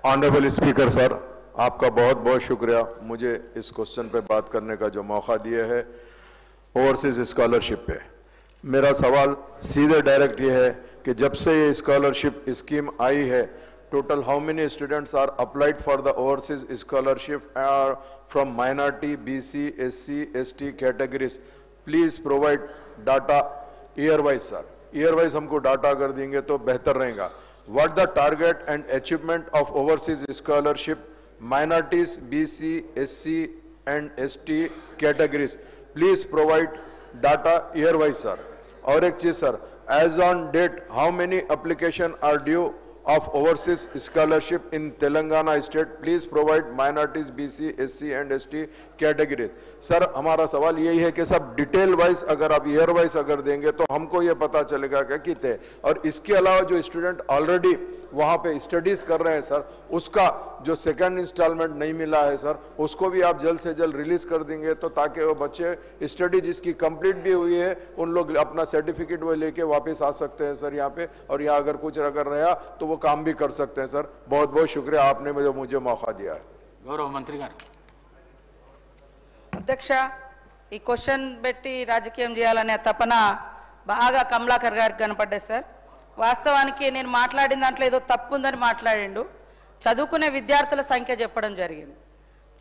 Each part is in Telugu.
ऑनरेबल स्पीकर सर, आपका बहुत बहुत शुक्रिया मुझे इस क्वेश्चन पे बात करने का जो मौका दिया है ओवरसीज स्कॉलरशिप पे। मेरा सवाल सीधे डायरेक्ट ये है कि जब से ये स्कॉलरशिप स्कीम आई है, total how many students are applied for the overseas scholarship are from minority, BC, SC, ST categories? Please provide data year wise sir. Year wise हमको डाटा अगर देंगे तो बेहतर रहेगा। What the target and achievement of overseas scholarship minorities, BC, SC and ST categories? Please provide data year wise sir. और एक चीज sir, as on date how many application are due of overseas scholarship in Telangana state? Please provide minorities, BC, SC and ST categories. Sir हमारा सवाल यही है कि सब डिटेल वाइज अगर आप ईयर वाइज अगर देंगे तो हमको ये पता चलेगा कि कितने, और इसके अलावा जो स्टूडेंट ऑलरेडी वहाँ पे स्टडीज कर रहे हैं सर, उसका जो सेकंड इंस्टॉलमेंट नहीं मिला है सर, उसको भी आप जल्द से जल्द रिलीज कर देंगे तो ताकि वो बच्चे स्टडी जिसकी कंप्लीट भी हुई है उन लोग अपना सर्टिफिकेट वो लेके वापस आ सकते हैं सर यहाँ पे, और यहाँ अगर कुछ अगर रहा तो वो काम भी कर सकते हैं सर। बहुत बहुत शुक्रिया आपने मुझे मौका दिया है। गौरव मंत्री गाరు అధ్యక్ష, ఈ క్వశ్చన్ పెట్టి రాజకీయం చేయాలనే తపన బాగా కమలాకర్ గారికి కనపడ్డది సార్. వాస్తవానికి నేను మాట్లాడిన దాంట్లో ఏదో తప్పు ఉందని మాట్లాడిండు. చదువుకునే విద్యార్థుల సంఖ్య చెప్పడం జరిగింది.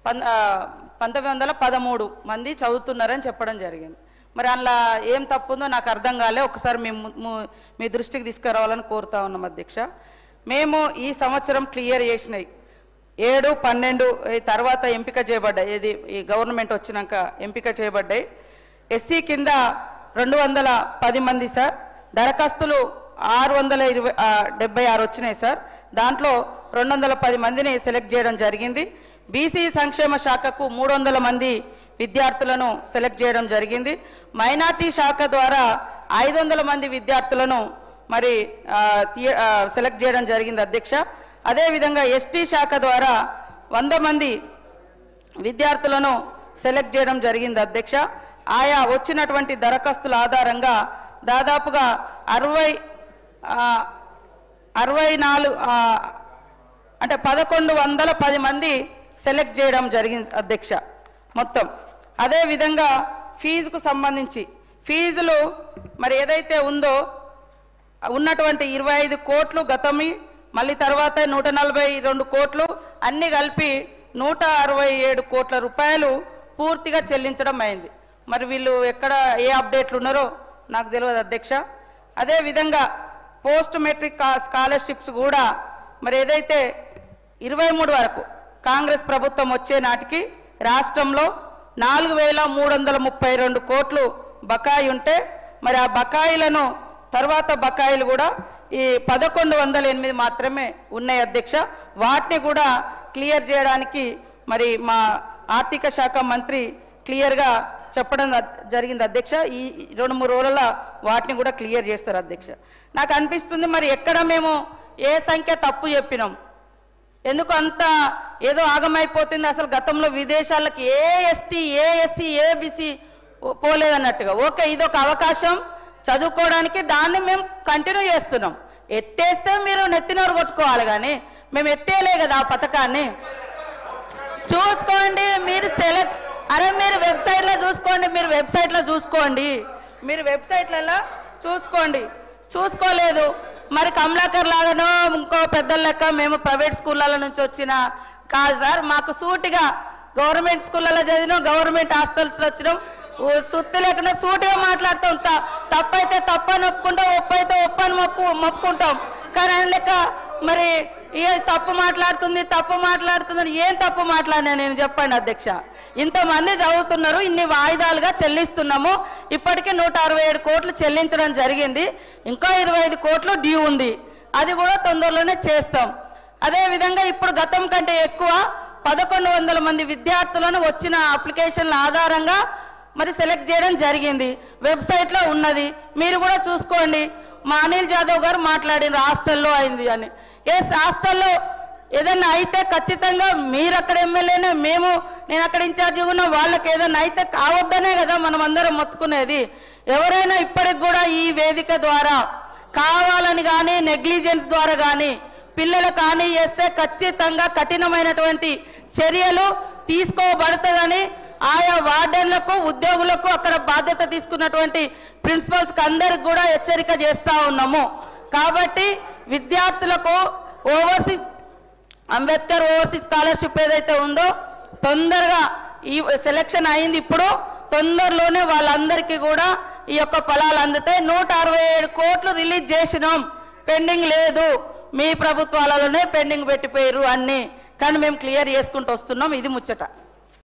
1913 మంది చదువుతున్నారని చెప్పడం జరిగింది. మరి అందులో ఏం తప్పు ఉందో నాకు అర్థం కాలే. ఒకసారి మీ దృష్టికి తీసుకురావాలని కోరుతా ఉన్నాం అధ్యక్ష. మేము ఈ సంవత్సరం క్లియర్ చేసినాయి 7, 12 తర్వాత ఎంపిక చేయబడ్డాయి. ఇది ఈ గవర్నమెంట్ వచ్చినాక ఎంపిక చేయబడ్డాయి. ఎస్సీ కింద 210 మంది సార్. దరఖాస్తులు 676 వచ్చినాయి సార్. దాంట్లో 210 మందిని సెలెక్ట్ చేయడం జరిగింది. బీసీ సంక్షేమ శాఖకు 300 మంది విద్యార్థులను సెలెక్ట్ చేయడం జరిగింది. మైనార్టీ శాఖ ద్వారా 500 మంది విద్యార్థులను మరి సెలెక్ట్ చేయడం జరిగింది అధ్యక్ష. అదేవిధంగా ఎస్టీ శాఖ ద్వారా 100 మంది విద్యార్థులను సెలెక్ట్ చేయడం జరిగింది అధ్యక్ష. ఆయా వచ్చినటువంటి దరఖాస్తుల ఆధారంగా దాదాపుగా 64 అంటే 1110 మంది సెలెక్ట్ చేయడం జరిగింది అధ్యక్ష మొత్తం. అదేవిధంగా ఫీజుకు సంబంధించి ఫీజులు మరి ఏదైతే ఉందో ఉన్నటువంటి 25 కోట్లు గతమి, మళ్ళీ తర్వాత 142 కోట్లు అన్ని కలిపి 167 కోట్ల రూపాయలు పూర్తిగా చెల్లించడం అయింది. మరి వీళ్ళు ఎక్కడ ఏ అప్డేట్లు ఉన్నారో నాకు తెలియదు అధ్యక్ష. అదేవిధంగా పోస్ట్ మెట్రిక్ స్కాలర్షిప్స్ కూడా మరి ఏదైతే 23 వరకు కాంగ్రెస్ ప్రభుత్వం వచ్చే నాటికి రాష్ట్రంలో 4332 కోట్లు బకాయి ఉంటే మరి ఆ బకాయిలను తర్వాత బకాయిలు కూడా ఈ 1108 మాత్రమే ఉన్నాయి అధ్యక్ష. వాటిని కూడా క్లియర్ చేయడానికి మరి మా ఆర్థిక శాఖ మంత్రి క్లియర్గా చెప్పడం జరిగింది అధ్యక్ష. ఈ 2-3 రోజుల వాటిని కూడా క్లియర్ చేస్తారు అధ్యక్ష. నాకు అనిపిస్తుంది మరి ఎక్కడ మేము ఏ సంఖ్య తప్పు చెప్పినాం, ఎందుకు అంత ఏదో ఆగమైపోతుంది. అసలు గతంలో విదేశాలకు ఏ ఎస్టీ, ఏ ఎస్సీ, ఏ బీసీ పోలేదన్నట్టుగా. ఓకే, ఇదొక అవకాశం చదువుకోవడానికి, దాన్ని మేము కంటిన్యూ చేస్తున్నాం. ఎత్తేస్తే మీరు నెత్తినోరు కొట్టుకోవాలి, కానీ మేము ఎత్తేయలే కదా ఆ పథకాన్ని. చూసుకోండి మీరు మీరు వెబ్సైట్లో చూసుకోండి, మీరు వెబ్సైట్లలో చూసుకోండి. చూసుకోలేదు మరి కమలాకర్ లాగానో ఇంకో పెద్దల లెక్క మేము ప్రైవేట్ స్కూళ్ళ నుంచి వచ్చిన కాదు సార్. మాకు సూటిగా గవర్నమెంట్ స్కూళ్ళలో చదివినాం, గవర్నమెంట్ హాస్టల్స్లో వచ్చినాం. సుత్తి లేకుండా సూటిగా మాట్లాడుతాం. తప్పైతే తప్పని ఒప్పుకుంటాం, ఒప్పైతే ఒప్పని మొప్పుకుంటాం. కానీ ఆయన లెక్క మరి తప్పు మాట్లాడుతుందని ఏం తప్పు మాట్లాడినా నేను చెప్పండి అధ్యక్ష. ఇంతమంది చదువుతున్నారు, ఇన్ని వాయిదాలుగా చెల్లిస్తున్నాము. ఇప్పటికే 167 కోట్లు చెల్లించడం జరిగింది. ఇంకా 25 కోట్లు డ్యూ ఉంది, అది కూడా తొందరలోనే చేస్తాం. అదేవిధంగా ఇప్పుడు గతం కంటే ఎక్కువ 1100 మంది విద్యార్థులను వచ్చిన అప్లికేషన్ల ఆధారంగా మరి సెలెక్ట్ చేయడం జరిగింది. వెబ్సైట్లో ఉన్నది, మీరు కూడా చూసుకోండి. మా అనిల్ జాదవ్ గారు మాట్లాడిన హాస్టల్లో అయింది అని. ఎస్, హాస్టల్లో ఏదన్నా అయితే ఖచ్చితంగా మీరు అక్కడ ఎమ్మెల్యేనే, నేను అక్కడ ఇన్ఛార్జి ఉన్నా, వాళ్ళకి ఏదన్నా అయితే కావద్దనే కదా మనం అందరం మొత్తుకునేది. ఎవరైనా ఇప్పటికి కూడా ఈ వేదిక ద్వారా కావాలని కానీ నెగ్లిజెన్స్ ద్వారా కానీ పిల్లలకు హాని చేస్తే ఖచ్చితంగా కఠినమైనటువంటి చర్యలు తీసుకోబడుతుందని ఆయా వార్డెన్లకు ఉద్యోగులకు అక్కడ బాధ్యత తీసుకున్నటువంటి ప్రిన్సిపల్స్కి అందరికి కూడా హెచ్చరిక చేస్తూ ఉన్నాము. కాబట్టి విద్యార్థులకు అంబేద్కర్ ఓవర్సీస్ స్కాలర్షిప్ ఏదైతే ఉందో తొందరగా ఈ సెలక్షన్ అయింది, ఇప్పుడు తొందరలోనే వాళ్ళందరికీ కూడా ఈ యొక్క ఫలాలు అందుతాయి. 167 కోట్లు రిలీజ్ చేసినాం, పెండింగ్ లేదు, మీ ప్రభుత్వాలలోనే పెండింగ్ పెట్టిపోయారు అన్నీ, కానీ మేము క్లియర్ చేసుకుంటూ వస్తున్నాం. ఇది ముచ్చట.